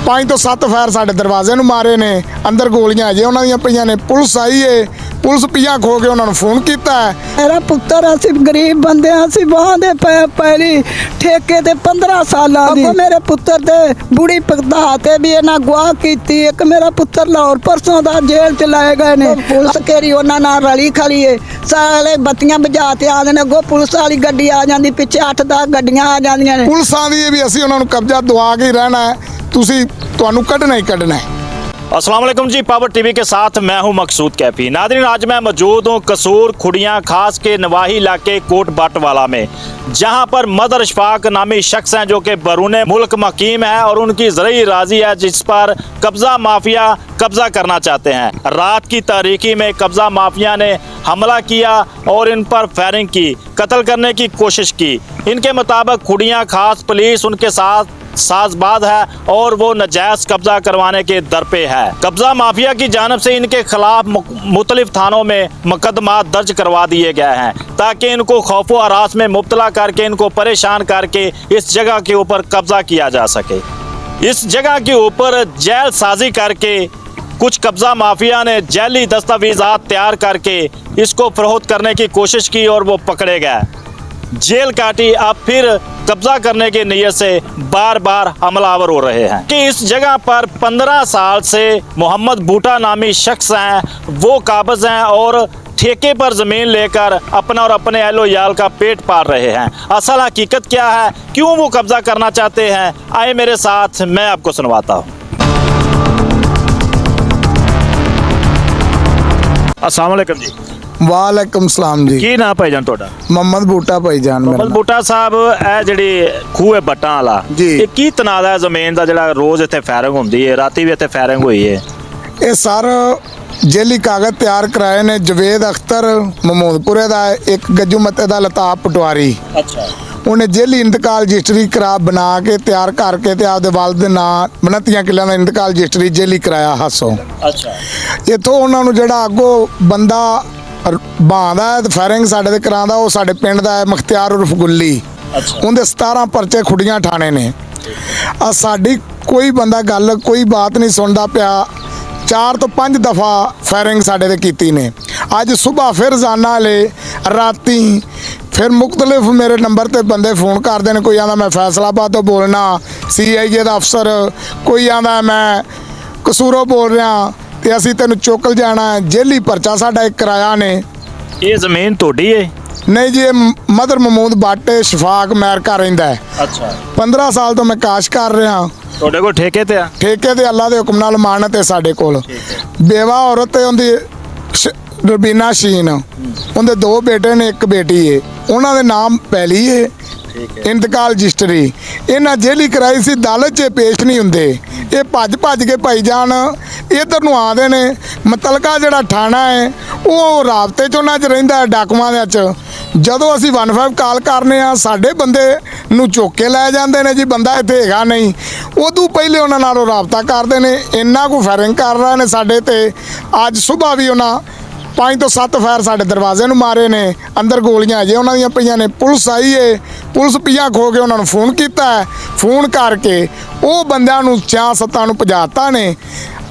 5 ਤੋਂ 7 ਫਾਇਰ ਸਾਡੇ ਦਰਵਾਜ਼ੇ ਨੂੰ ਮਾਰੇ ਨੇ। ਅੰਦਰ ਗੋਲੀਆਂ ਅਜੇ ਉਹਨਾਂ ਦੀਆਂ ਪਈਆਂ ਨੇ। ਪੁਲਿਸ ਆਈ ਏ, ਪੁਲਿਸ ਪੀਆਂ ਖੋ ਕੇ ਉਹਨਾਂ ਨੂੰ ਫੋਨ ਕੀਤਾ ਹੈ। मेरा पुत्र ਅਸੀਂ गरीब बंदे ਅਸੀਂ ਬਾਹਾਂ ਦੇ ਪਹਿਲੀ ਠੇਕੇ ਤੇ 15 ਸਾਲਾਂ ਦੀ ਮੇਰੇ ਪੁੱਤਰ ਤੇ ਬੁੜੀ ਪਗਦਾ ਤੇ ਵੀ ਇਹਨਾਂ ਗਵਾਹ ਕੀਤੀ। ਇੱਕ ਮੇਰਾ ਪੁੱਤਰ ਲਾਹੌਰ ਪਰਸੋਂ ਦਾ ਜੇਲ੍ਹ ਚ ਲਾਏ ਗਏ ਨੇ। ਪੁਲਿਸ ਕੇਰੀ ਉਹਨਾਂ ਨਾਲ ਰਲੀ ਖਲੀ ਏ। ਸਾਲੇ ਬੱਤੀਆਂ ਬੁਝਾ ਤੇ ਆ ਨੇ, ਅੱਗੋਂ ਪੁਲਿਸ ਵਾਲੀ ਗੱਡੀ ਆ ਜਾਂਦੀ, ਪਿੱਛੇ 8-10 ਗੱਡੀਆਂ ਆ ਜਾਂਦੀਆਂ ਨੇ। ਪੁਲਿਸ ਆਂਦੀ ਹੈ ਵੀ ਅਸੀਂ ਉਹਨਾਂ ਨੂੰ ਕਬਜ਼ਾ ਦਵਾ ਕੇ ਹੀ रहना है, ਤੁਹਾਨੂੰ ਕੱਢਣਾ ਹੀ ਕੱਢਣਾ है। अस्सलाम वालेकुम जी, पावर टीवी के साथ मैं हूं मकसूद कैफी। नाज़रीन, आज मैं मौजूद हूं कसूर खुड़ियाँ खास के नवाही इलाके कोट बटवाला में, जहां पर मदर इशफाक नामी शख्स हैं जो कि बैरून मुल्क मकीम है और उनकी ज़रूरी राजी है जिस पर कब्ज़ा माफिया कब्ज़ा करना चाहते हैं। रात की तारीकी में कब्ज़ा माफिया ने हमला किया और इन पर फायरिंग की, कत्ल करने की कोशिश की। इनके मुताबिक खुड़ियाँ खास पुलिस उनके साथ साजबाज है और वो नजायज कब्जा करवाने के दर पे है। कब्जा माफिया की जानब से इनके खिलाफ मुख्तलिफ थानों में मुकदमा दर्ज करवा दिए गए हैं ताकि इनको खौफो हरास में मुब्तला करके इनको परेशान करके इस जगह के ऊपर कब्जा किया जा सके। इस जगह के ऊपर जेल साजी करके कुछ कब्जा माफिया ने जैली दस्तावेजात तैयार करके इसको फरोख्त करने की कोशिश की और वो पकड़े गए, जेल काटी। अब फिर कब्जा करने की नीयत से बार बार हमलावर हो रहे हैं कि इस जगह पर 15 साल से मोहम्मद बूटा नामी शख्स हैं, वो काबिज हैं और ठेके पर ज़मीन लेकर अपना और अपने अहलो याल का पेट पाल रहे हैं। असल हकीकत क्या है, क्यों वो कब्जा करना चाहते हैं, आए मेरे साथ, मैं आपको सुनवाता हूँ। अस्सलाम वालेकुम जी। वालेकुम सलाम जी। की नाम भाईजान ਤੁਹਾਡਾ? मोहम्मद बूटा भाईजान। मोहम्मद बूटा साहब, ਇਹ ਜਿਹੜੀ ਖੂਹ ਹੈ ਬੱਟਾਂ ਵਾਲਾ, ਜੀ। ਇਹ ਕੀ ਤਨਾਜ਼ਾ ਹੈ ਜ਼ਮੀਨ ਦਾ ਜਿਹੜਾ ਰੋਜ਼ ਇੱਥੇ ਫਾਇਰਿੰਗ ਹੁੰਦੀ ਹੈ? ਰਾਤੀ ਵੀ ਇੱਥੇ ਫਾਇਰਿੰਗ ਹੋਈ ਹੈ। ਇਹ ਸਰ ਜੇਲੀ ਕਾਗਜ਼ ਤਿਆਰ ਕਰਾਏ ਨੇ ਜਵੇਦ ਅਖਤਰ ਮਮੂਦਪੁਰੇ ਦਾ, ਇੱਕ ਗੱਜੂ ਮੱਤੇ ਦਾ ਲਤਾਫ ਪਟਵਾਰੀ। ਅੱਛਾ। ਉਹਨੇ ਜੇਲੀ ਇੰਤਕਾਲ ਰਜਿਸਟਰੀ ਕਰਾ ਬਣਾ ਕੇ ਤਿਆਰ ਕਰਕੇ ਤੇ ਆਪਦੇ ਵਾਲਦ ਦੇ ਨਾਂ 29 ਕਿੱਲਿਆਂ ਦਾ ਇੰਤਕਾਲ ਰਜਿਸਟਰੀ ਜੇਲੀ ਕਰਾਇਆ ਹਾਸੋਂ। ਅੱਛਾ। ਇੱਥੋਂ ਉਹਨਾਂ ਨੂੰ ਜਿਹੜਾ ਅੱਗੋਂ ਬੰਦਾ ਬਾਂਦਾ ਹੈ ਤੇ ਫਾਇਰਿੰਗ ਸਾਡੇ ਤੇ ਕਰਾਉਂਦਾ, ਉਹ ਸਾਡੇ ਪਿੰਡ ਦਾ ਹੈ ਮੁਖਤਿਆਰ ਉਰਫ ਗੁੱਲੀ। ਉਹਦੇ 17 ਪਰਚੇ ਖੁੱਡੀਆਂ ਠਾਣੇ ਨੇ। ਆ ਸਾਡੀ ਕੋਈ ਬੰਦਾ ਗੱਲ ਕੋਈ ਬਾਤ ਨਹੀਂ ਸੁਣਦਾ ਪਿਆ। 4 ਤੋਂ 5 ਦਫਾ ਫਾਇਰਿੰਗ ਸਾਡੇ ਤੇ ਕੀਤੀ ਨੇ। ਅੱਜ ਸਵੇਰ ਫਿਰ ਜਾਣਾ ਲੈ ਰਾਤੀ ਫਿਰ ਮੁਖਤਲਿਫ ਮੇਰੇ ਨੰਬਰ ਤੇ ਬੰਦੇ ਫੋਨ ਕਰਦੇ ਨੇ। ਕੋਈ ਆਂਦਾ ਮੈਂ ਫੈਸਲਾਬਾਦ ਤੋਂ ਬੋਲਣਾ, CIA ਦਾ ਅਫਸਰ, ਕੋਈ ਆਂਦਾ ਮੈਂ ਕਸੂਰੋਂ ਬੋਲ ਰਿਹਾ ਤੇ ਅਸੀਂ ਤੈਨੂੰ ਚੁੱਕ ਜਾਣਾ। ਜੇਲੀ ਪਰਚਾ ਸਾਡਾ ਇੱਕ ਕਰਾਇਆ ਨੇ। ਇਹ ਜ਼ਮੀਨ ਤੁਹਾਡੀ ਹੈ? ਨਹੀਂ ਜੀ, ਇਹ ਮਦਰ ਮਮੂਦ ਬਾਟੇ ਸ਼ਫਾਕ ਅਮਰੀਕਾ ਰਹਿੰਦਾ ਹੈ। ਅੱਛਾ। 15 ਸਾਲ ਤੋਂ ਮੈਂ ਕਾਸ਼ ਕਰ ਰਿਹਾ। ਤੁਹਾਡੇ ਕੋਲ ਠੇਕੇ ਤੇ ਆ? ਠੇਕੇ ਤੇ ਅੱਲਾ ਦੇ ਹੁਕਮ ਨਾਲ ਮਾਨਤ ਹੈ ਸਾਡੇ ਕੋਲ। ਬੇਵਾ ਔਰਤ ਹੈ ਉਹਦੀ ਰਬੀਨਾ ਸ਼ੀਨ, ਉਹਦੇ 2 ਬੇਟੇ ਨੇ, 1 ਬੇਟੀ ਹੈ। ਉਹਨਾਂ ਦੇ ਨਾਮ ਪੈਲੀ ਹੈ, ਇੰਤਕਾਲ ਰਜਿਸਟਰੀ। ਇਹਨਾਂ ਜੇਲੀ ਕਰਾਈ ਸੀ, ਅਦਾਲਤ 'ਚ ਪੇਸ਼ ਨਹੀਂ ਹੁੰਦੇ। ਇਹ ਭੱਜ ਕੇ ਭਾਈ ਜਾਨ ਇੱਧਰ ਨੂੰ ਆਉਂਦੇ ਨੇ। ਮੁਤਲਕਾ ਜਿਹੜਾ ਥਾਣਾ ਹੈ ਉਹ ਰਾਬਤੇ 'ਚ ਉਹਨਾਂ 'ਚ ਰਹਿੰਦਾ ਹੈ, ਡਾਕੂਆਂ ਦੇ 'ਚ। ਜਦੋਂ ਅਸੀਂ 15 ਕਾਲ ਕਰਨੇ ਆ, ਸਾਡੇ ਬੰਦੇ ਨੂੰ ਚੁੱਕ ਕੇ ਲੈ ਜਾਂਦੇ ਨੇ ਜੀ, ਬੰਦਾ ਇੱਥੇ ਹੈਗਾ ਨਹੀਂ। ਉਦੋਂ ਪਹਿਲੇ ਉਹਨਾਂ ਨਾਲੋਂ ਰਾਬਤਾ ਕਰਦੇ ਨੇ। ਇੰਨਾ ਕੁ ਫਾਇਰਿੰਗ ਕਰ ਰਹੇ ਨੇ ਸਾਡੇ ਤੇ। ਅੱਜ ਸਵੇਰ ਵੀ ਉਹਨਾਂ 5 ਤੋਂ 7 ਫਾਇਰ ਸਾਡੇ ਦਰਵਾਜ਼ੇ ਨੂੰ ਮਾਰੇ ਨੇ। ਅੰਦਰ ਗੋਲੀਆਂ ਅਜੇ ਉਹਨਾਂ ਦੀਆਂ ਪਈਆਂ ਨੇ। ਪੁਲਿਸ ਆਈ ਏ, ਪੁਲਿਸ ਪੀਆਂ ਖੋ ਕੇ ਉਹਨਾਂ ਨੂੰ ਫੋਨ ਕੀਤਾ ਹੈ। ਫੋਨ ਕਰਕੇ ਉਹ ਬੰਦਿਆਂ ਨੂੰ 6-7 ਨੂੰ ਭਜਾਤਾ ਨੇ।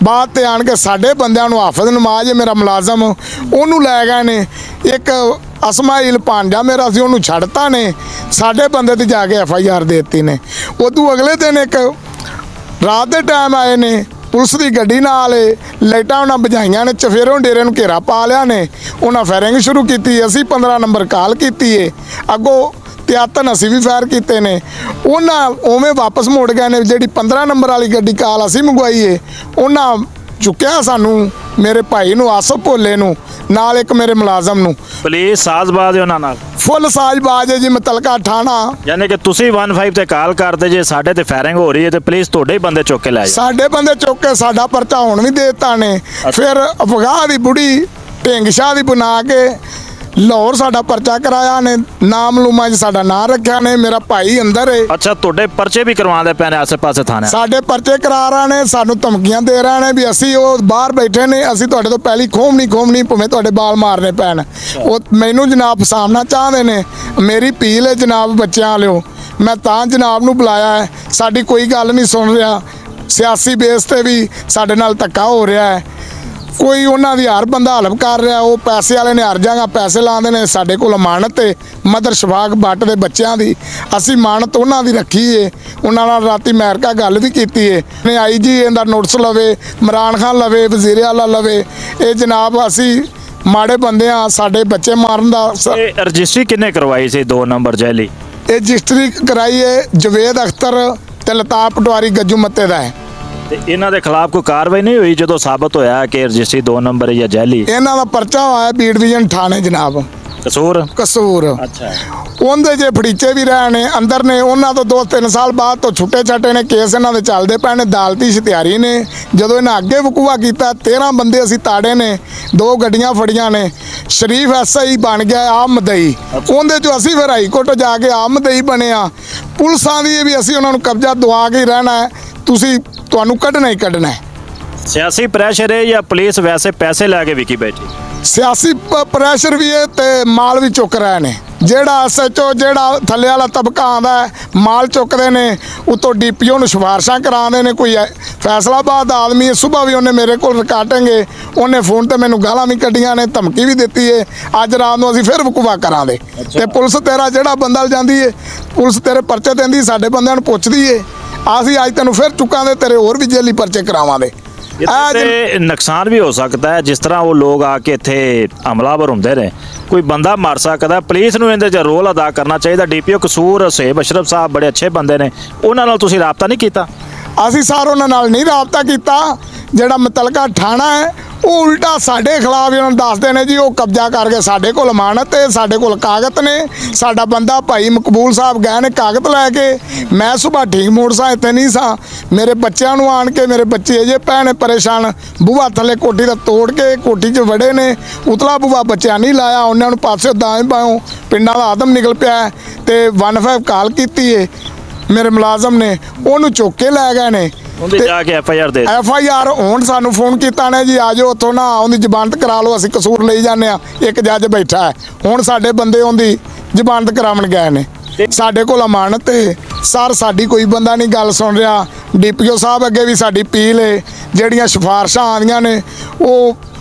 ਬਾਅਦ ਤੇ ਆਣ ਕੇ ਸਾਡੇ ਬੰਦਿਆਂ ਨੂੰ ਹਾਫਿਜ਼ ਨਮਾਜ਼ ਮੇਰਾ ਮੁਲਾਜ਼ਮ, ਉਹਨੂੰ ਲੈ ਗਏ ਨੇ। ਇੱਕ ਅਸਮਾਈਲ ਭਾਂਜਾ ਮੇਰਾ ਸੀ, ਉਹਨੂੰ ਛੱਡਤਾ ਨੇ। ਸਾਡੇ ਬੰਦੇ ਤੇ ਜਾ ਕੇ FIR ਦੇ ਦਿੱਤੀ ਨੇ। ਉਦੋਂ ਅਗਲੇ ਦਿਨ ਇੱਕ ਰਾਤ ਦੇ ਟਾਈਮ ਆਏ ਨੇ, ਪੁਲਿਸ ਦੀ ਗੱਡੀ ਨਾਲ ਲਾਈਟਾਂ ਉਹਨਾਂ ਬੁਝਾਈਆਂ ਨੇ, ਚਫੇਰੋਂ ਡੇਰੇ ਨੂੰ ਘੇਰਾ ਪਾ ਲਿਆ ਨੇ। ਉਹਨਾਂ ਫਾਇਰਿੰਗ ਸ਼ੁਰੂ ਕੀਤੀ। ਅਸੀਂ 15 ਨੰਬਰ ਕਾਲ ਕੀਤੀ ਏ, ਅੱਗੋਂ ਤਿਆਤਨ ਅਸੀਂ ਵੀ ਫਾਇਰ ਕੀਤੇ ਨੇ। ਉਹਨਾਂ ਉਵੇਂ ਵਾਪਸ ਮੁੜ ਗਏ ਨੇ। ਜਿਹੜੀ 15 ਨੰਬਰ ਵਾਲੀ ਗੱਡੀ ਕਾਲ ਅਸੀਂ ਮੰਗਵਾਈ ਏ, ਉਹਨਾਂ ਚੁੱਕਿਆ ਸਾਨੂੰ, ਮੇਰੇ ਭਾਈ ਨੂੰ ਆਸਫ ਭੋਲੇ ਨੂੰ, ਨਾਲ ਇੱਕ ਮੇਰੇ ਮੁਲਾਜ਼ਮ ਨੂੰ। ਪੁਲਿਸ ਸਾਜ਼ਬਾਜ਼ ਹੈ ਉਹਨਾਂ ਨਾਲ? ਫੁੱਲ ਸਾਜ਼ਬਾਜ਼ ਹੈ ਜੀ। ਮੁਤਲਕਾ ਥਾਣਾ, ਯਾਨੀ ਕਿ ਤੁਸੀਂ 15 ਤੇ ਕਾਲ ਕਰਦੇ ਜੇ ਸਾਡੇ ਤੇ ਫਾਇਰਿੰਗ ਹੋ ਰਹੀ ਹੈ ਤੇ ਪੁਲਿਸ ਤੁਹਾਡੇ ਹੀ ਬੰਦੇ ਚੁੱਕ ਕੇ ਲੈ ਜਾ। ਸਾਡੇ ਬੰਦੇ ਚੁੱਕ ਕੇ ਸਾਡਾ ਪਰਚਾ ਹੁਣ ਵੀ ਦੇ ਦਿੱਤਾ ਨੇ। ਫਿਰ ਅਫਗਾਹ ਦੀ ਬੁੜੀ ਢਿੰਗ ਸ਼ਾਹ ਦੀ ਬਣਾ ਕੇ ਲਾਹੌਰ ਸਾਡਾ ਪਰਚਾ ਕਰਾਇਆ ਨੇ। ਨਾਮ ਲੂਮਾ 'ਚ ਸਾਡਾ ਨਾਂ ਰੱਖਿਆ ਨੇ। ਮੇਰਾ ਭਾਈ ਅੰਦਰ ਹੈ। ਅੱਛਾ, ਤੁਹਾਡੇ ਪਰਚੇ ਵੀ ਕਰਵਾਉਂਦੇ ਪਏ ਨੇ ਆਸੇ ਪਾਸੇ ਥਾਣੇ? ਸਾਡੇ ਪਰਚੇ ਕਰਾ ਰਹੇ ਨੇ, ਸਾਨੂੰ ਧਮਕੀਆਂ ਦੇ ਰਹੇ ਨੇ ਵੀ ਅਸੀਂ ਉਹ ਬਾਹਰ ਬੈਠੇ ਨੇ, ਅਸੀਂ ਤੁਹਾਡੇ ਤੋਂ ਪਹਿਲੀ ਖੋਮਣੀ ਭਾਵੇਂ ਤੁਹਾਡੇ ਬਾਲ ਮਾਰਨੇ ਪੈਣ। ਉਹ ਮੈਨੂੰ ਜਨਾਬ ਫਸਾਉਣਾ ਚਾਹੁੰਦੇ ਨੇ। ਮੇਰੀ ਅਪੀਲ ਹੈ ਜਨਾਬ ਬੱਚਿਆਂ ਵਾਲਿਓ, ਮੈਂ ਤਾਂ ਜਨਾਬ ਨੂੰ ਬੁਲਾਇਆ ਹੈ। ਸਾਡੀ ਕੋਈ ਗੱਲ ਨਹੀਂ ਸੁਣ ਰਿਹਾ। ਸਿਆਸੀ ਬੇਸ ਤੇ ਵੀ ਸਾਡੇ ਨਾਲ ਧੱਕਾ ਹੋ ਰਿਹਾ ਹੈ। ਕੋਈ ਉਹਨਾਂ ਦੀ ਹਰ ਬੰਦਾ ਹਲਪ ਕਰ ਰਿਹਾ, ਉਹ ਪੈਸੇ ਵਾਲੇ ਨੇ ਹਰ ਜਗ੍ਹਾ ਪੈਸੇ ਲਾਉਂਦੇ ਨੇ। ਸਾਡੇ ਕੋਲ ਅਮਾਨਤ ਹੈ ਮਦਰ ਸ਼ਫਾਕ ਬੱਟ ਦੇ ਬੱਚਿਆਂ ਦੀ, ਅਸੀਂ ਅਮਾਨਤ ਉਹਨਾਂ ਦੀ ਰੱਖੀ ਏ। ਉਹਨਾਂ ਨਾਲ ਰਾਤੀ ਅਮਰੀਕਾ ਗੱਲ ਵੀ ਕੀਤੀ ਏ ਨੇ IG ਇਹਦਾ ਨੋਟਿਸ ਲਵੇ, ਇਮਰਾਨ ਖਾਨ ਲਵੇ, ਵਜ਼ੀਰ ਆਲਾ ਲਵੇ। ਇਹ ਜਨਾਬ ਅਸੀਂ ਮਾੜੇ ਬੰਦੇ ਆ, ਸਾਡੇ ਬੱਚੇ ਮਾਰਨ ਦਾ ਇਹ ਰਜਿਸਟਰੀ ਕਿੰਨੇ ਕਰਵਾਈ ਸੀ 2 ਨੰਬਰ ਜੈਲੀ? ਇਹ ਰਜਿਸਟਰੀ ਕਰਾਈ ਏ ਜਵੇਦ ਅਖਤਰ ਤੇ ਲਤਾਫ ਪਟਵਾਰੀ ਗੱਜੂ ਮੱਤੇ ਦਾ ਹੈ। ਤੇ ਇਹਨਾਂ ਦੇ ਖਿਲਾਫ ਕੋਈ ਕਾਰਵਾਈ ਨਹੀਂ ਹੋਈ ਜਦੋਂ ਸਾਬਤ ਹੋਇਆ ਕਿ ਰਜਿਸਟਰੀ 2 ਨੰਬਰ ਹੈ ਜਾਂ ਜੈਲੀ? ਇਹਨਾਂ ਦਾ ਪਰਚਾ ਹੋਇਆ ਬੀ ਡਿਵੀਜ਼ਨ ਥਾਣੇ ਜਨਾਬ ਕਸੂਰ। ਅੱਛਾ, ਉਹਦੇ ਜੇ ਫੜੀਚੇ ਵੀ ਰਹੇ ਨੇ ਅੰਦਰ ਨੇ। ਉਹਨਾਂ ਤੋਂ 2-3 ਸਾਲ ਬਾਅਦ ਤੋਂ ਛੁੱਟੇ ਛਾਟੇ ਨੇ, ਕੇਸ ਇਹਨਾਂ ਦੇ ਚੱਲਦੇ ਪਏ ਨੇ। ਅਦਾਲਤੀ ਇਸ਼ਤਿਹਾਰੀ ਨੇ ਜਦੋਂ ਇਹਨਾਂ ਅੱਗੇ ਵਕੂਆ ਕੀਤਾ 13 ਬੰਦੇ ਅਸੀਂ ਤਾੜੇ ਨੇ, 2 ਗੱਡੀਆਂ ਫੜੀਆਂ ਨੇ। ਸ਼ਰੀਫ SI ਬਣ ਗਿਆ ਆਪ ਮਦਈ, ਉਹਦੇ ਚੋਂ ਅਸੀਂ ਫਿਰ ਹਾਈ ਕੋਰਟ ਜਾ ਕੇ ਆਪ ਮਦਈ ਬਣੇ ਆ। ਪੁਲਿਸਾਂ ਦੀ ਵੀ ਅਸੀਂ ਉਹਨਾਂ ਨੂੰ ਕਬਜ਼ਾ ਦਵਾ ਕੇ ਹੀ ਰਹਿਣਾ ਹੈ, ਤੁਹਾਨੂੰ ਕੱਢਣਾ ਹੀ ਕੱਢਣਾ ਹੈ। ਸਿਆਸੀ ਪ੍ਰੈਸ਼ਰ ਹੈ ਜਾਂ ਪੁਲਿਸ ਵੈਸੇ ਪੈਸੇ ਲੈ ਕੇ ਵਿਕੀ ਬੈਠੀ? ਸਿਆਸੀ ਪ੍ਰੈਸ਼ਰ ਵੀ ਹੈ ਤੇ ਮਾਲ ਵੀ ਚੁੱਕ ਰਹੇ ਨੇ। ਜਿਹੜਾ SHO ਜਿਹੜਾ ਥੱਲੇ ਵਾਲਾ ਤਬਕਾ ਆਉਂਦਾ ਹੈ ਮਾਲ ਚੁੱਕਦੇ ਨੇ, ਉਤੋਂ DPO ਨੂੰ ਸਿਫਾਰਸ਼ਾਂ ਕਰਾਉਂਦੇ ਨੇ। ਕੋਈ ਫੈਸਲਾਬਾਦ ਦਾ ਆਦਮੀ ਹੈ, ਸੁਬਾਹ ਵੀ ਉਹਨੇ ਮੇਰੇ ਕੋਲ ਰਿਕਾਰਡਿੰਗ, ਉਹਨੇ ਫੋਨ ਤੇ ਮੈਨੂੰ ਗਾਲਾਂ ਵੀ ਕੱਢੀਆਂ ਨੇ, ਧਮਕੀ ਵੀ ਦਿੱਤੀ ਹੈ। ਅੱਜ ਰਾਤ ਨੂੰ ਅਸੀਂ ਫਿਰ ਵਕੂਆ ਕਰਾਂਗੇ ਤੇ ਪੁਲਿਸ ਤੇਰਾ ਜਿਹੜਾ ਬੰਦਾ ਜਾਂਦੀ ਹੈ, ਪੁਲਿਸ ਤੇਰੇ ਪਰਚੇ ਦਿੰਦੀ, ਸਾਡੇ ਬੰਦਿਆਂ ਨੂੰ ਪੁੱਛਦੀ ਹੈ। ਅਸੀਂ ਅੱਜ ਤੈਨੂੰ ਫਿਰ ਚੁੱਕਾਂਗੇ, ਤੇਰੇ ਹੋਰ ਵੀ ਜੇਲੀ ਪਰਚੇ ਕਰਾਵਾਂਗੇ। ਤੇ ਨੁਕਸਾਨ ਵੀ ਹੋ ਸਕਦਾ ਹੈ ਜਿਸ ਤਰ੍ਹਾਂ ਉਹ ਲੋਕ ਆ ਕੇ ਇੱਥੇ ਹਮਲਾਵਰ ਹੁੰਦੇ ਨੇ, ਕੋਈ ਬੰਦਾ ਮਰ ਸਕਦਾ। ਪੁਲਿਸ ਨੂੰ ਇਹਦੇ 'ਚ ਰੋਲ ਅਦਾ ਕਰਨਾ ਚਾਹੀਦਾ। DPO ਕਸੂਰ ਸੇਬ ਅਸ਼ਰਫ ਸਾਹਿਬ ਬੜੇ ਅੱਛੇ ਬੰਦੇ ਨੇ, ਉਹਨਾਂ ਨਾਲ ਤੁਸੀਂ ਰਾਬਤਾ ਨਹੀਂ ਕੀਤਾ? ਅਸੀਂ ਸਰ ਉਹਨਾਂ ਨਾਲ ਨਹੀਂ ਰਾਬਤਾ ਕੀਤਾ। ਜਿਹੜਾ ਮੁਤਲਕਾ ਥਾਣਾ ਹੈ ਉਹ ਉਲਟਾ ਸਾਡੇ ਖਿਲਾਫ ਉਹਨਾਂ ਨੂੰ ਦੱਸਦੇ ਨੇ ਜੀ ਉਹ ਕਬਜ਼ਾ ਕਰਕੇ ਸਾਡੇ ਕੋਲ ਅਮਾਨਤ ਹੈ, ਸਾਡੇ ਕੋਲ ਕਾਗਜ਼ ਨੇ। ਸਾਡਾ ਬੰਦਾ ਭਾਈ ਮਕਬੂਲ ਸਾਹਿਬ ਗਏ ਨੇ ਕਾਗਜ਼ ਲੈ ਕੇ। ਮੈਂ ਸੁਬਾਹ ਠੀਕ ਮੋੜ ਸਾਂ, ਇੱਥੇ ਨਹੀਂ ਸਾਂ। ਮੇਰੇ ਬੱਚਿਆਂ ਨੂੰ ਆਣ ਕੇ, ਮੇਰੇ ਬੱਚੇ ਅਜੇ ਪਏ ਨੇ ਪਰੇਸ਼ਾਨ, ਬੂਹਾ ਥੱਲੇ ਕੋਠੀ ਦਾ ਤੋੜ ਕੇ ਕੋਠੀ 'ਚ ਵੜੇ ਨੇ। ਉਤਲਾ ਬੂਹਾ ਬੱਚਿਆਂ ਨਹੀਂ ਲਾਇਆ, ਉਹਨਾਂ ਨੂੰ ਪਾਸੇ ਦਾਂ ਪਾਉ ਪਿੰਡਾਂ ਦਾ ਆਦਮ ਨਿਕਲ ਪਿਆ ਤੇ 15 ਕਾਲ ਕੀਤੀ ਏ ਮੇਰੇ ਮੁਲਾਜ਼ਮ ਨੇ, ਉਹਨੂੰ ਚੁੱਕ ਕੇ ਲੈ ਗਏ ਨੇ। ਉਹਦੇ ਜਾ ਕੇ FIR ਹੁਣ ਸਾਨੂੰ ਫੋਨ ਕੀਤਾ ਨੇ ਜੀ ਆ ਜਾਓ ਉੱਥੋਂ ਨਾ, ਉਹਦੀ ਜ਼ਮਾਨਤ ਕਰਾ ਲਓ, ਅਸੀਂ ਕਸੂਰ ਲਈ ਜਾਂਦੇ ਆ। ਇੱਕ ਜੱਜ ਬੈਠਾ ਹੈ, ਹੁਣ ਸਾਡੇ ਬੰਦੇ ਉਹਦੀ ਜ਼ਮਾਨਤ ਕਰਾਉਣ ਗਏ ਨੇ। ਸਾਡੇ ਕੋਲ ਅਮਾਨਤ ਹੈ ਸਰ, ਸਾਡੀ ਕੋਈ ਬੰਦਾ ਨਹੀਂ ਗੱਲ ਸੁਣ ਰਿਹਾ। DPO ਸਾਹਿਬ ਅੱਗੇ ਵੀ ਸਾਡੀ ਅਪੀਲ ਹੈ, ਜਿਹੜੀਆਂ ਸਿਫਾਰਸ਼ਾਂ ਆਉਂਦੀਆਂ ਨੇ ਉਹ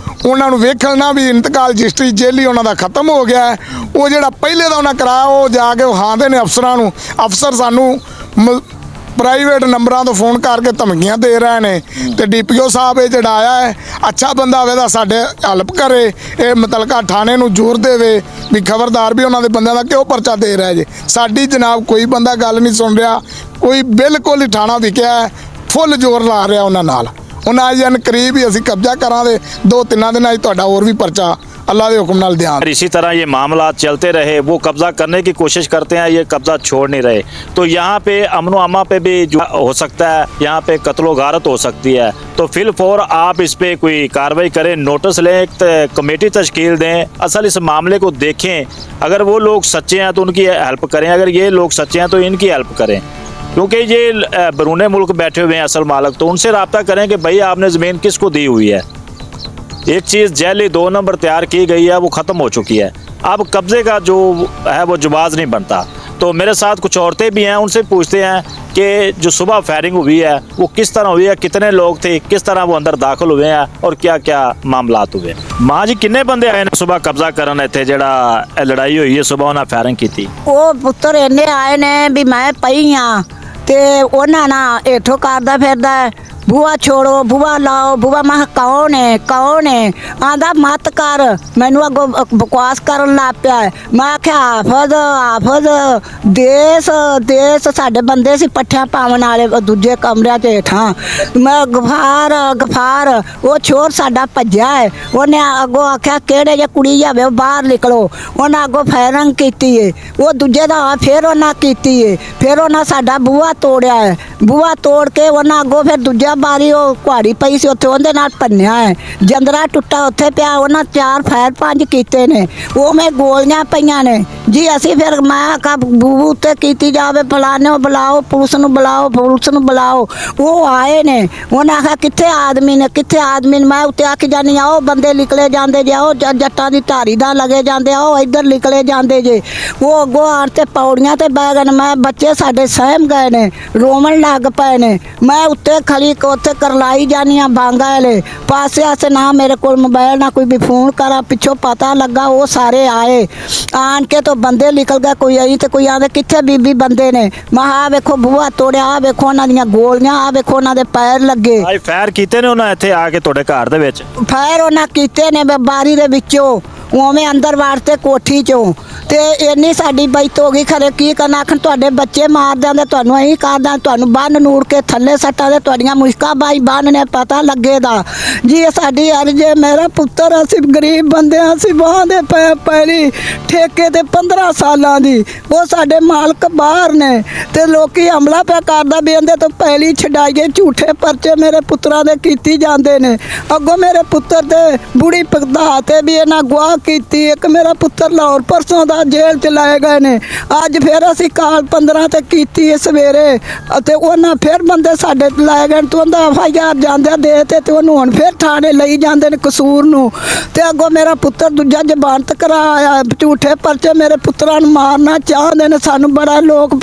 ਉਹਨਾਂ ਨੂੰ ਵੇਖਣ ਨਾ ਵੀ ਇੰਤਕਾਲ ਰਜਿਸਟਰੀ ਜੇਲੀ ਉਹਨਾਂ ਦਾ ਖਤਮ ਹੋ ਗਿਆ ਹੈ। ਉਹ ਜਿਹੜਾ ਪਹਿਲੇ ਦਾ ਉਹਨਾਂ ਕਰਾਇਆ ਉਹ ਜਾ ਕੇ ਵਿਖਾਉਂਦੇ ਨੇ ਅਫਸਰਾਂ ਨੂੰ। ਅਫਸਰ ਸਾਨੂੰ ਪ੍ਰਾਈਵੇਟ ਨੰਬਰਾਂ ਤੋਂ ਫੋਨ ਕਰਕੇ ਧਮਕੀਆਂ ਦੇ ਰਹੇ ਨੇ ਤੇ DPO ਸਾਹਿਬ ਇਹ ਜਿਹੜਾ ਆਇਆ ਹੈ ਅੱਛਾ ਬੰਦਾ ਹੋਵੇ ਤਾਂ ਸਾਡੇ ਹੈਲਪ ਕਰੇ, ਇਹ ਮੁਤਲਕਾ ਥਾਣੇ ਨੂੰ ਜ਼ੋਰ ਦੇਵੇ ਵੀ ਖਬਰਦਾਰ ਵੀ ਉਹਨਾਂ ਦੇ ਬੰਦਿਆਂ ਦਾ ਕਿਉਂ ਪਰਚਾ ਦੇ ਰਿਹਾ ਜੇ। ਸਾਡੀ ਜਨਾਬ ਕੋਈ ਬੰਦਾ ਗੱਲ ਨਹੀਂ ਸੁਣ ਰਿਹਾ, ਕੋਈ ਬਿਲਕੁਲ ਹੀ ਥਾਣਾ ਵਿਕਿਆ, ਫੁੱਲ ਜ਼ੋਰ ਲਾ ਰਿਹਾ ਉਹਨਾਂ ਨਾਲ। ਉਹਨਾਂ ਅੱਜ ਜਨ ਕਰੀਬ ਹੀ ਅਸੀਂ ਕਬਜ਼ਾ ਕਰਾਂਗੇ, 2-3 दिनों ਤੁਹਾਡਾ ਹੋਰ ਵੀ ਪਰਚਾ अल्लाह के हुक्म नाल ध्यान। इसी तरह ये मामला चलते रहे, वो कब्जा करने की कोशिश करते हैं, ये कब्जा छोड़ नहीं रहे, तो यहाँ पे अमनो अमा पे भी जो हो सकता है, यहाँ पे कत्लो गारत हो सकती है। तो फिलफौर आप इस पे कोई कार्रवाई करें, नोटिस लें, एक कमेटी तश्कील दें, असल इस मामले को देखें। अगर वो लोग सच्चे हैं तो उनकी हेल्प करें, अगर ये लोग सच्चे हैं तो इनकी हेल्प करें, क्योंकि ये बैरून मुल्क बैठे हुए हैं असल मालिक। तो उनसे रब्ता करें कि भाई आपने ज़मीन किसको दी हुई है। एक चीज़ जैली 2 नंबर तैयार की गई है वो ख़त्म हो चुकी है, अब कब्ज़े का जो है वो जवाज़ नहीं बनता। तो मेरे साथ कुछ औरतें भी हैं, उनसे पूछते हैं कि जो सुबह फायरिंग हुई है वो किस तरह हुई है, कितने लोग थे, किस तरह वो अंदर दाखिल हुए हैं और क्या क्या मामलात हुए। माँ जी किन्ने बंदे आए ने सुबह कब्जा करन इत्थे जेड़ा लड़ाई हुई है सुबह उन्हें फायरिंग की? वो पुत्र इन्ने आए ने भी मैं पई हाँ ते उन्हें ना हेठों करदा फिरदा बुआ छोड़ो, बुआ लाओ, बुआ मैं कौन है आंदा मत कर, मैनू अगो बकवास करन लग पिया। मैं आख्या हाफज देश साडे बंदे सी पट्ठियां पावन वाले दूजे कमरे च हेठां। मैं गफार वो छोर साडा भज्या है, उन्हें अगो आख्या केड़े जे कुड़ी जावे बाहर निकलो, उन्हें अगो फायरिंग कीती है। वो दूजे दा फिर उन्हें कीती है, फिर उन्हें साडा बूहा तोड़िया है, बूहा तोड़ के उन्हें अगो फिर दूजा ਦੂਜਾ ਬਾਰੀ ਉਹ ਕੁਹਾੜੀ ਪਈ ਸੀ ਉੱਥੇ ਉਹਦੇ ਨਾਲ ਭੰਨਿਆ ਹੈ। ਜੰਦਰਾ ਟੁੱਟਾ ਉੱਥੇ ਪਿਆ, ਉਹਨਾਂ 4 ਫਾਇਰ 5 ਕੀਤੇ ਨੇ, ਉਹ ਮੈਂ ਗੋਲੀਆਂ ਪਈਆਂ ਨੇ ਜੀ। ਅਸੀਂ ਫਿਰ ਮੈਂ ਆਖਿਆ ਬੂਬੂ ਉੱਤੇ ਕੀਤੀ ਜਾਵੇ, ਫਲਾਣੇ ਨੂੰ ਬੁਲਾਓ, ਪੁਲਿਸ ਨੂੰ ਬੁਲਾਓ, ਪੁਲਿਸ ਨੂੰ ਬੁਲਾਓ। ਉਹ ਆਏ ਨੇ, ਉਹਨਾਂ ਆਖਿਆ ਕਿੱਥੇ ਆਦਮੀ ਨੇ, ਕਿੱਥੇ ਆਦਮੀ ਨੇ। ਮੈਂ ਉੱਤੇ ਆਖੀ ਜਾਨੀ ਆ ਉਹ ਬੰਦੇ ਨਿਕਲੇ ਜਾਂਦੇ ਜੇ, ਉਹ ਜੱਟਾਂ ਦੀ ਧਾਰੀ ਦਾ ਲਗੇ ਜਾਂਦੇ ਆ, ਉਹ ਇੱਧਰ ਨਿਕਲੇ ਜਾਂਦੇ ਜੇ। ਉਹ ਅੱਗੋਂ ਆਣ ਤੇ ਪੌੜੀਆਂ ਤੇ ਬਹਿ ਗਏ ਨੇ। ਮੈਂ ਬੱਚੇ ਸਾਡੇ ਸਹਿਮ ਗਏ ਨੇ, ਰੋਵਣ ਲੱਗ ਪਏ ਨੇ। ਮੈਂ ਉੱਤੇ ਖੜੀ ਉੱਥੇ ਕਰਲਾਈ ਜਾਨੀ ਆ ਬਾਂਗਾ ਵਾਲੇ ਪਾਸੇ ਆਸੇ, ਨਾ ਮੇਰੇ ਕੋਲ ਮੋਬਾਈਲ ਨਾ ਕੋਈ ਵੀ ਫੋਨ ਕਰਾ। ਪਿੱਛੋਂ ਪਤਾ ਲੱਗਾ ਉਹ ਸਾਰੇ ਆਏ, ਆਣ ਕੇ ਤੋਂ ਬੰਦੇ ਨਿਕਲ ਗਏ। ਕੋਈ ਆਈ ਤੇ ਕੋਈ ਆਂਦੇ ਕਿੱਥੇ ਬੀਬੀ ਬੰਦੇ ਨੇ। ਮੈਂ ਆ ਵੇਖੋ ਬੂਹਾ ਤੋੜਿਆ, ਆ ਵੇਖੋ ਉਹਨਾਂ ਦੀਆਂ ਗੋਲੀਆਂ, ਆ ਵੇਖੋ ਉਹਨਾਂ ਦੇ ਪੈਰ ਲੱਗੇ। ਆਏ ਫਾਇਰ ਕੀਤੇ ਨੇ ਉਹਨਾਂ ਇੱਥੇ ਆ ਕੇ ਤੁਹਾਡੇ ਘਰ ਦੇ ਵਿੱਚ? ਫਾਇਰ ਉਹਨਾਂ ਕੀਤੇ ਨੇ ਬਾਰੀ ਦੇ ਵਿੱਚੋਂ, ਉਵੇਂ ਅੰਦਰ ਵਾੜਤੇ ਕੋਠੀ ਚੋਂ। ਤੇ ਇੰਨੀ ਸਾਡੀ ਬਚਤ ਹੋ ਗਈ, ਖਰੇ ਕੀ ਕਰਨਾ। ਆਖਣ ਤੁਹਾਡੇ ਬੱਚੇ ਮਾਰ ਦਿੰਦੇ, ਤੁਹਾਨੂੰ ਅਸੀਂ ਕਰਦਾ, ਤੁਹਾਨੂੰ ਬੰਨ ਨੂੜ ਕੇ ਥੱਲੇ ਸੱਟਾਂ ਦੇ, ਤੁਹਾਡੀਆਂ ਮੁਸ਼ਕਾਂ ਬਾਈ ਬੰਨ ਨੇ ਪਤਾ ਲੱਗੇਦਾ ਜੀ। ਇਹ ਸਾਡੀ ਅਰਜ਼ ਹੈ। ਮੇਰਾ ਪੁੱਤਰ, ਅਸੀਂ ਗਰੀਬ ਬੰਦੇ ਹਾਂ, ਅਸੀਂ ਬਾਂਹ ਦੇ ਪੈਲੀ ਠੇਕੇ ਤੇ 15 ਸਾਲਾਂ ਦੀ, ਉਹ ਸਾਡੇ ਮਾਲਕ ਬਾਹਰ ਨੇ ਤੇ ਲੋਕੀ ਹਮਲਾ ਪਿਆ ਕਰਦਾ ਵੀ ਇਹਦੇ ਤੋਂ ਪੈਲੀ ਛਡਾਈਏ। ਝੂਠੇ ਪਰਚੇ ਮੇਰੇ ਪੁੱਤਰਾਂ ਦੇ ਕੀਤੀ ਜਾਂਦੇ ਨੇ। ਅੱਗੋਂ ਮੇਰੇ ਪੁੱਤਰ ਤੇ ਬੁੜੀ ਭਗਤਾ ਤੇ ਵੀ ਇਹਨਾਂ ਗਵਾਹ ਕੀਤੀ। ਇੱਕ ਮੇਰਾ ਪੁੱਤਰ ਲਾਹੌਰ ਪਰਸੋਂ ਦਾ ਜੇਲ੍ਹ ਚ ਲਾਏ ਗਏ ਨੇ। ਅੱਜ ਫਿਰ ਅਸੀਂ ਕਾਲ 15 ਤੇ ਕੀਤੀ ਸਵੇਰੇ, ਅਤੇ ਉਹਨਾਂ ਫਿਰ ਬੰਦੇ ਸਾਡੇ ਲਾਏ ਗਏ। ਤੂੰ ਉਹਦਾ FIR ਜਾਂਦੇ ਦੇ ਤੇ ਉਹਨੂੰ ਹੁਣ ਫਿਰ ਥਾਣੇ ਲਈ ਜਾਂਦੇ ਨੇ ਕਸੂਰ ਨੂੰ। ਤੇ ਅੱਗੋਂ ਮੇਰਾ ਪੁੱਤਰ ਦੂਜਾ ਜ਼ਮਾਨਤ ਕਰਾਇਆ। ਝੂਠੇ ਪਰਚੇ ਮੇਰੇ ਪੁੱਤਰਾਂ ਨੂੰ ਮਾਰਨਾ ਚਾਹੁੰਦੇ ਨੇ। ਸਾਨੂੰ ਬੜਾ ਲੋਕ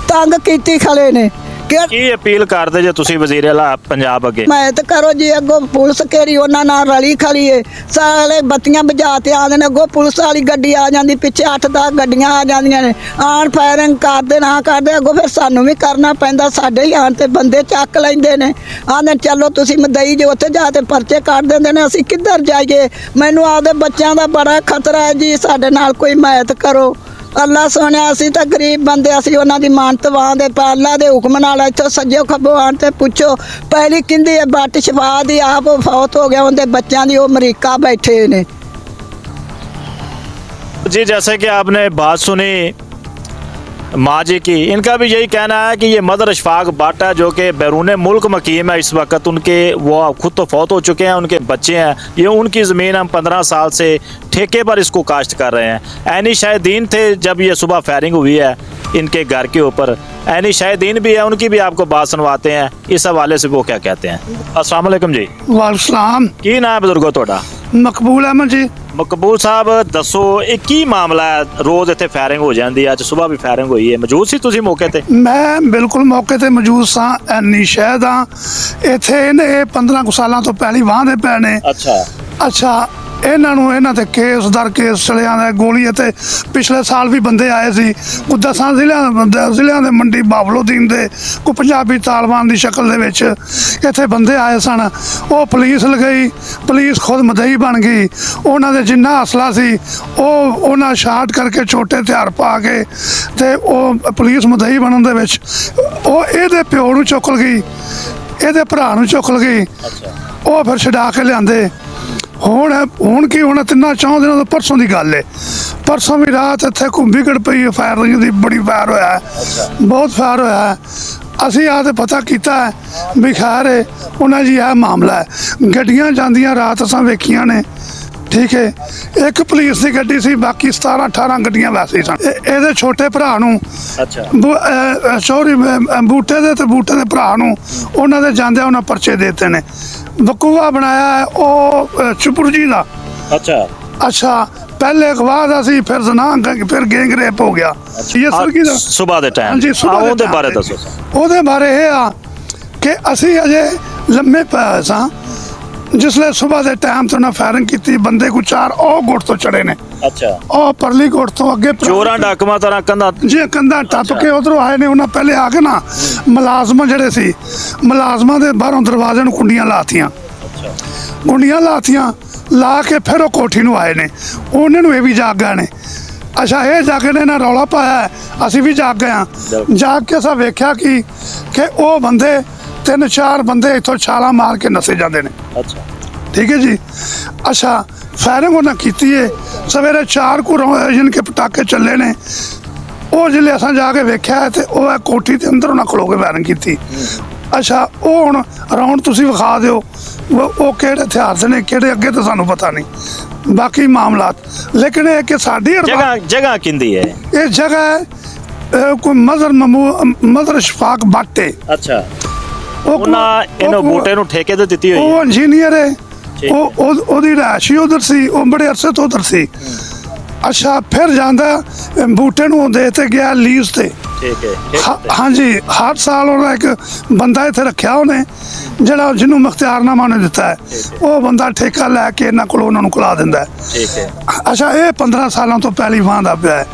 ਤੰਗ ਕੀਤੀ ਖਲੇ ਨੇ। ਕੀ ਅਪੀਲ ਕਰਦੇ ਜੇ ਤੁਸੀਂ ਵਜ਼ੀਰ ਆਲਾ ਪੰਜਾਬ ਅੱਗੇ? ਮੈਂ ਤੇ ਕਰੋ ਜੀ, ਅੱਗੋਂ ਪੁਲਿਸ ਕਿਹੜੀ ਉਹਨਾਂ ਨਾਲ ਰਲੀ ਖੜੀ ਏ। ਸਾਲੇ ਬੱਤੀਆਂ ਬੁਝਾ ਤੇ ਆਉਂਦੇ ਨੇ, ਅੱਗੋਂ ਪੁਲਿਸ ਵਾਲੀ ਗੱਡੀ ਆ ਜਾਂਦੀ, ਪਿੱਛੇ 8-10 ਗੱਡੀਆਂ ਆ ਜਾਂਦੀਆਂ ਨੇ। ਆਣ ਫਾਇਰਿੰਗ ਕਰਦੇ ਨਾ ਕਰਦੇ, ਅੱਗੋਂ ਫਿਰ ਸਾਨੂੰ ਵੀ ਕਰਨਾ ਪੈਂਦਾ। ਸਾਡੇ ਹੀ ਆਣ ਤੇ ਬੰਦੇ ਚੱਕ ਲੈਂਦੇ ਨੇ, ਆਂਦੇ ਚਲੋ ਤੁਸੀਂ ਮਦਈ ਜੇ ਉੱਥੇ ਜਾ ਤੇ ਪਰਚੇ ਕੱਢ ਦਿੰਦੇ ਨੇ। ਅਸੀਂ ਕਿੱਧਰ ਜਾਈਏ? ਮੈਨੂੰ ਆਪਦੇ ਬੱਚਿਆਂ ਦਾ ਬੜਾ ਖਤਰਾ ਹੈ ਜੀ, ਸਾਡੇ ਨਾਲ ਕੋਈ ਮਦਦ ਕਰੋ। ਅੱਲਾ ਸੋਹਣਿਆ, ਅਸੀਂ ਤਾਂ ਗਰੀਬ ਬੰਦੇ, ਅਸੀਂ ਉਹਨਾਂ ਦੀ ਮਾਨਤ ਵਾਂਦੇ ਪਾ। ਅੱਲਾ ਦੇ ਹੁਕਮ ਨਾਲ ਇੱਥੋਂ ਸੱਜੋ ਖੱਬੋ ਆਣ ਤੇ ਪੁੱਛੋ ਪਹਿਲੀ ਕਿੰਦੀ ਹੈ ਬੱਟ ਸ਼ਫਾ ਦੀ, ਆਪ ਫੌਤ ਹੋ ਗਿਆ, ਉਹਦੇ ਬੱਚਿਆਂ ਦੀ, ਉਹ ਅਮਰੀਕਾ बैठे ने। जी जैसे कि आपने बात सुनी माँ जी की, इनका भी यही कहना है कि ये मदर अशफाक भट्ट है जो कि बैरून मुल्क मकीम है इस वक्त। उनके वो खुद तो फौत हो चुके हैं, उनके बच्चे हैं। ये उनकी ज़मीन हम 15 साल से ठेके पर इसको काश्त कर रहे हैं। ऐनी शाहिदीन थे जब ये सुबह फायरिंग हुई है इनके घर के ऊपर। ऐनी शाहिदीन भी है, उनकी भी आपको बात सुनवाते हैं। इस हवाले से वो क्या कहते हैं। अस्सलाम वालेकुम जी। वालेकुम। की नाम है बुजुर्गो ਤੁਹਾਡਾ? ਮਕਬੂਲ ਅਹਿਮਦ ਜੀ। ਮਕਬੂਲ ਸਾਹਿਬ ਦੱਸੋ ਇਹ ਕੀ ਮਾਮਲਾ ਹੈ? ਰੋਜ਼ ਇੱਥੇ ਫਾਇਰਿੰਗ ਹੋ ਜਾਂਦੀ ਹੈ, ਅੱਜ ਸਵੇਰ ਵੀ ਫਾਇਰਿੰਗ ਹੋਈ ਹੈ, ਮੌਜੂਦ ਸੀ ਤੁਸੀਂ ਮੌਕੇ ਤੇ? ਮੈਂ ਬਿਲਕੁਲ ਮੌਕੇ ਤੇ ਮੌਜੂਦ ਸਾਂ। ਐਨੀ ਸ਼ਹਿਦ ਆ ਇੱਥੇ ਇਹਨੇ 15 ਕੁ ਸਾਲਾਂ ਤੋਂ ਪਹਿਲੀ ਵਾਹ ਦੇ ਪਏ ਨੇ। ਅੱਛਾ ਇਹਨਾਂ ਨੂੰ ਇਹਨਾਂ ਤੇ ਕੇਸ ਦਰ ਕੇਸ ਚਲਿਆ ਦਾ। ਗੋਲੀ ਤੇ ਪਿਛਲੇ ਸਾਲ ਵੀ ਬੰਦੇ ਆਏ ਸੀ, ਕੋਈ 10 ਜ਼ਿਲ੍ਹਿਆਂ ਦੇ ਮੰਡੀ ਬਾਬਲੋਦੀਨ ਦੇ, ਕੋਈ ਪੰਜਾਬੀ ਤਾਲਬਾਨ ਦੀ ਸ਼ਕਲ ਦੇ ਵਿੱਚ ਇੱਥੇ ਬੰਦੇ ਆਏ ਸਨ। ਉਹ ਪੁਲਿਸ ਲਗਾਈ, ਪੁਲਿਸ ਖੁਦ ਮਦਈ ਬਣ ਗਈ। ਉਹਨਾਂ ਦੇ ਜਿੰਨਾ ਅਸਲਾ ਸੀ ਉਹ ਉਹਨਾਂ ਸ਼ਾਟ ਕਰਕੇ ਛੋਟੇ ਹਥਿਆਰ ਪਾ ਕੇ ਤੇ ਉਹ ਪੁਲਿਸ ਮਦਈ ਬਣਨ ਦੇ ਵਿੱਚ ਉਹ ਇਹਦੇ ਪਿਓ ਨੂੰ ਚੁੱਕ ਗਈ, ਇਹਦੇ ਭਰਾ ਨੂੰ ਚੁੱਕ ਗਈ। ਉਹ ਫਿਰ ਛਡਾ ਕੇ ਲਿਆਂਦੇ। ਹੁਣ ਕੀ ਹੋਣਾ, 3-4 ਦਿਨਾਂ ਤੋਂ ਪਰਸੋਂ ਦੀ ਗੱਲ ਹੈ। ਪਰਸੋਂ ਵੀ ਰਾਤ ਇੱਥੇ ਘੁੰਮੀ ਗੜ ਪਈ ਫਾਇਰਿੰਗ ਦੀ, ਬੜੀ ਫਾਇਰ ਹੋਇਆ, ਬਹੁਤ ਫਾਇਰ ਹੋਇਆ। ਅਸੀਂ ਆ ਤੇ ਪਤਾ ਕੀਤਾ ਵੀ ਖੈਰ ਉਹਨਾਂ ਜੀ ਇਹ ਮਾਮਲਾ ਹੈ। ਗੱਡੀਆਂ ਜਾਂਦੀਆਂ ਰਾਤ ਅਸਾਂ ਵੇਖੀਆਂ ਨੇ, ਠੀਕ ਹੈ। ਇੱਕ ਪੁਲਿਸ ਦੀ ਗੱਡੀ ਸੀ, ਬਾਕੀ 17-18 ਗੱਡੀਆਂ ਵੈਸੇ ਸਨ। ਇਹਦੇ ਛੋਟੇ ਭਰਾ ਨੂੰ ਸੌਰੀ ਬੂਟੇ ਦੇ ਤੇ ਬੂਟੇ ਦੇ ਭਰਾ ਨੂੰ ਉਹਨਾਂ ਦੇ ਜਾਂਦਿਆਂ ਉਹਨਾਂ ਪਰਚੇ ਦੇ ਦਿੱਤੇ ਨੇ। ਬਕੂਆ ਬਣਾਇਆ ਹੈ ਉਹ ਚੁਪਰ ਜੀ ਦਾ। ਅੱਛਾ ਪਹਿਲੇ ਅਗਵਾ ਦਾ ਸੀ, ਫਿਰ ਫਿਰ ਗੈਂਗ ਰੇਪ ਹੋ ਗਿਆ। ਇਹ ਸਰਕੀ ਦਾ ਸੁਬਾਹ ਦੇ ਟਾਈਮ। ਹਾਂਜੀ ਉਹਦੇ ਬਾਰੇ ਦੱਸੋ। ਉਹਦੇ ਬਾਰੇ ਇਹ ਆ ਕਿ ਅਸੀਂ ਅਜੇ ਲੰਮੇ ਪਏ ਸਾਂ ਜਿਸਲੇ ਸੁਬਾਹ ਦੇ ਟਾਈਮ ਤੋਂ ਨਾ ਫਾਇਰਿੰਗ ਕੀਤੀ। ਬੰਦੇ ਕੋ 4 ਉਹ ਗੁੱਟ ਤੋਂ ਚੜੇ ਨੇ। ਉਹ ਪਰਲੀ ਗੁੱਟ ਤੋਂ ਅੱਗੇ ਚੋਰਾਂ ਡਾਕੂਆਂ ਤਰ੍ਹਾਂ ਕੰਧਾਂ ਜੀ ਕੰਧਾਂ ਟੱਪ ਕੇ ਉਧਰੋਂ ਆਏ ਨੇ। ਉਹਨਾਂ ਪਹਿਲੇ ਆ ਕੇ ਨਾ ਮੁਲਾਜ਼ਮ ਜਿਹੜੇ ਸੀ, ਮੁਲਾਜ਼ਮਾਂ ਦੇ ਬਾਹਰੋਂ ਦਰਵਾਜ਼ੇ ਨੂੰ ਕੁੰਡੀਆਂ ਲਾਤੀਆਂ। ਕੁੰਡੀਆਂ ਲਾਤੀਆਂ ਲਾ ਕੇ ਫਿਰ ਉਹ ਕੋਠੀ ਨੂੰ ਆਏ ਨੇ। ਉਹਨਾਂ ਨੂੰ ਇਹ ਵੀ ਜਾਗ ਗਏ ਨੇ। ਅੱਛਾ ਇਹ ਜਾਗੇ ਨੇ ਨਾ ਰੌਲਾ ਪਾਇਆ, ਅਸੀਂ ਵੀ ਜਾਗ ਗਏ ਹਾਂ। ਜਾਗ ਕੇ ਅਸਾਂ ਵੇਖਿਆ ਕਿ ਉਹ ਬੰਦੇ 3-4 ਬੰਦੇ ਇੱਥੋਂ ਛਾਲਾਂ ਮਾਰ ਕੇ ਨਸੇ ਜਾਂਦੇ ਨੇ। ਠੀਕ ਹੈ ਜੀ। ਅੱਛਾ ਫਾਇਰਿੰਗ ਉਹਨਾਂ ਕੀਤੀ ਹੈ। ਸਵੇਰੇ 4 ਕੁ ਜਿਨ ਕੇ ਪਟਾਕੇ ਚੱਲੇ ਨੇ। ਉਹ ਜਿਹੜੇ ਅਸਾਂ ਜਾ ਕੇ ਵੇਖਿਆ ਤੇ ਉਹ ਕੋਠੀ ਦੇ ਅੰਦਰ ਉਹਨਾਂ ਖਲੋ ਕੇ ਫਾਇਰਿੰਗ ਕੀਤੀ। ਅੱਛਾ ਉਹ ਹੁਣ ਰਾਉਂਡ ਤੁਸੀਂ ਵਿਖਾ ਦਿਓ ਉਹ ਕਿਹੜੇ ਹਥਿਆਰ ਦੇ ਨੇ ਕਿਹੜੇ ਅੱਗੇ ਤਾਂ ਸਾਨੂੰ ਪਤਾ ਨਹੀਂ ਬਾਕੀ ਮਾਮਲਾਤ ਲੇਕਿਨ ਇਹ ਕਿ ਸਾਡੀ जगह किंदी है? ਇਹ ਜਗ੍ਹਾ ਹੈ ਕੋਈ ਮਦਰ ਸ਼ਫਾਕ ਬਾਟੇ अच्छा ਉਹ ਉਹਨਾਂ ਇਹਨੂੰ ਬੂਟੇ ਨੂੰ ਠੇਕੇ ਤੇ ਦਿੱਤੀ ਹੋਈ ਉਹ ਹੈ। ਇੰਜੀਨੀਅਰ ਹੈ ਠੀਕ ਉਹਦੀ ਰਿਹਾਇਸ਼ ਹੀ ਉਧਰ ਸੀ ਉਹ ਬੜੇ ਅਰਸੇ ਤੋਂ ਉਧਰ ਸੀ ਅੱਛਾ ਫਿਰ ਜਾਂਦਾ ਬੂਟੇ ਨੂੰ ਦੇ ਤੇ ਗਿਆ ਲੀਜ਼ ਤੇ ठीक है ਹਾਂਜੀ ਹਰ ਸਾਲ ਉਹਦਾ ਇੱਕ ਬੰਦਾ ਇੱਥੇ ਰੱਖਿਆ ਉਹਨੇ ਜਿਹੜਾ ਜਿਹਨੂੰ ਮੁਖਤਿਆਰਨਾਮਾ ਉਹਨੇ ਦਿੱਤਾ ਹੈ ਉਹ ਬੰਦਾ ਠੇਕਾ ਲੈ ਕੇ ਇਹਨਾਂ ਕੋਲ ਉਹਨਾਂ ਨੂੰ ਖੁਲਾ ਦਿੰਦਾ ਹੈ ठीक है ਅੱਛਾ ਇਹ 15 ਸਾਲਾਂ ਤੋਂ ਪਹਿਲੀ ਵਾਂਦਾ ਪਿਆ ਹੈ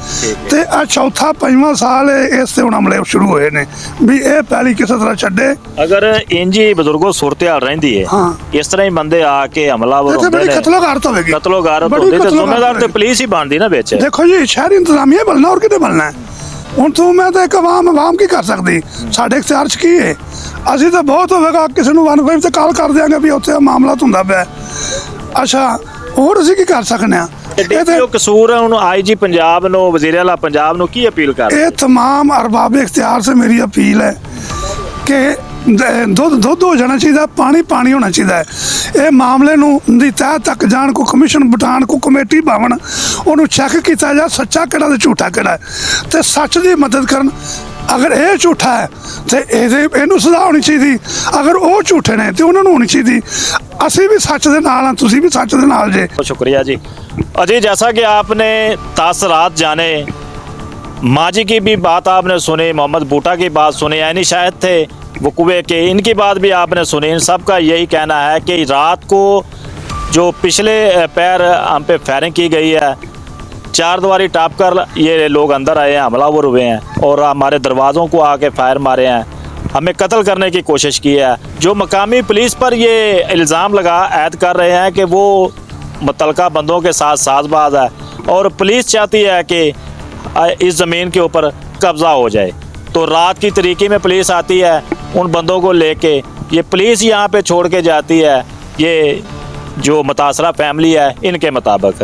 ਤੇ ਆ ਚੌਥਾ ਪੰਜਵਾਂ ਸਾਲ ਇਸ ਤੇ ਹੁਣ ਹਮਲੇ ਸ਼ੁਰੂ ਹੋਏ ਨੇ ਵੀ ਇਹ ਪਹਿਲੀ ਕਿਸੇ ਤਰ੍ਹਾਂ ਛੱਡੇ अगर इंज ही बजुर्गों सूरत हाल रही है हाँ। इस तरह ही बंदे आके हमलावर ਇੱਥੇ होंदे ਬੜੀ ने ਕਤਲੋਗਾਰਤ ਹੋਵੇਗੀ कतलोगारत बड़ी होंदी ते कत्लोगारत जिम्मेदार ते होवेगी। पुलिस ही बनदी ना बेच ਦੇਖੋ ਜੀ ਸ਼ਹਿਰੀ ਇੰਤਜ਼ਾਮੀਆ ਬਣਨਾ ਔਰ ਕਿਤੇ ਬਣਨਾ ਹੈ ਹੁਣ ਤੂੰ ਮੈਂ ਤਾਂ ਇੱਕ ਆਵਾਮ ਕੀ ਕਰ ਸਕਦੀ ਸਾਡੇ ਇਖਤਿਆਰ 'ਚ ਕੀ ਹੈ ਅਸੀਂ ਤਾਂ ਬਹੁਤ ਹੋਵੇਗਾ ਕਿਸੇ ਨੂੰ 15 ਤੇ ਕਾਲ ਕਰ ਦਿਆਂਗੇ ਵੀ ਉੱਥੇ ਮਾਮਲਾ ਹੁੰਦਾ ਪਿਆ ਅੱਛਾ ਹੋਰ ਅਸੀਂ ਕੀ ਕਰ ਸਕਨੇ ਆ ਇਹ ਤੇ ਜੋ ਕਸੂਰ ਹੈ ਉਹਨੂੰ ਆਈਜੀ ਪੰਜਾਬ ਨੂੰ ਵਜ਼ੀਰ ਆਲਾ ਪੰਜਾਬ ਨੂੰ ਕੀ ਅਪੀਲ ਕਰ ਇਹ तमाम अरबाब इख्तियार से मेरी अपील है कि ਦੁੱਧ ਹੋ ਜਾਣਾ ਚਾਹੀਦਾ ਪਾਣੀ ਹੋਣਾ ਚਾਹੀਦਾ ਹੈ ਇਹ ਮਾਮਲੇ ਨੂੰ ਦੀ ਤਹਿ ਤੱਕ ਜਾਣ ਕੋ ਕਮਿਸ਼ਨ ਬਿਠਾਣ ਕੋ ਕਮੇਟੀ ਬਾਵਣ ਉਹਨੂੰ ਚੈੱਕ ਕੀਤਾ ਜਾ ਸੱਚਾ ਕਿਹੜਾ ਤੇ ਝੂਠਾ ਕਿਹੜਾ ਹੈ ਤੇ ਸੱਚ ਦੀ ਮਦਦ ਕਰਨ ਅਗਰ ਇਹ ਝੂਠਾ ਹੈ ਤੇ ਇਹਨੂੰ ਸਜ਼ਾ ਹੋਣੀ ਚਾਹੀਦੀ ਅਗਰ ਉਹ ਝੂਠੇ ਨੇ ਤੇ ਉਹਨਾਂ ਨੂੰ ਹੋਣੀ ਚਾਹੀਦੀ ਅਸੀਂ ਵੀ ਸੱਚ ਦੇ ਨਾਲ ਹਾਂ ਤੁਸੀਂ ਵੀ ਸੱਚ ਦੇ ਨਾਲ ਜੇ शुक्रिया जी अजय जैसा कि आपने तासरात जाने माजी की भी बात आपने सुनी मोहम्मद बूटा की बात सुनी यानी शायद थे वकूए के इनकी बात भी आपने सुनी इन सब का यही कहना है कि रात को जो पिछले पैर हम पे फायरिंग की गई है चार दीवारी टाप कर ये लोग अंदर आए हैं हमलावर हुए हैं और हमारे दरवाज़ों को आके फायर मारे हैं हमें कत्ल करने की कोशिश की है जो मकामी पुलिस पर ये इल्ज़ाम ऐद कर रहे हैं कि वो मुतलका बंदों के साथ साजबाज है और पुलिस चाहती है कि इस ज़मीन के ऊपर कब्ज़ा हो जाए तो रात की तरीके में पुलिस आती है उन बंदों को लेके ये पुलिस यहाँ पे छोड़ के जाती है ये जो मुतासरा फैमिली है इनके मुताबिक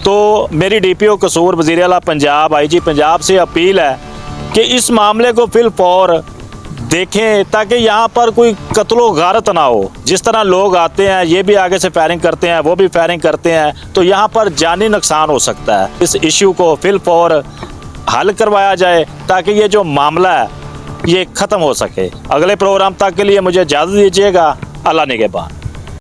तो मेरी डीपीओ कसूर वज़ीर आला पंजाब आईजी पंजाब से अपील है कि इस मामले को फिलफौर देखें ताकि यहाँ पर कोई कत्लो गारत ना हो जिस तरह लोग आते हैं ये भी आगे से फायरिंग करते हैं वो भी फायरिंग करते हैं तो यहाँ पर जानी नुकसान हो सकता है इस इश्यू को फिलफौर हल करवाया जाए ताकि ये जो मामला है ये ख़त्म हो सके अगले प्रोग्राम तक के लिए मुझे इजाज़त दीजिएगा अल्लाह निगहबान।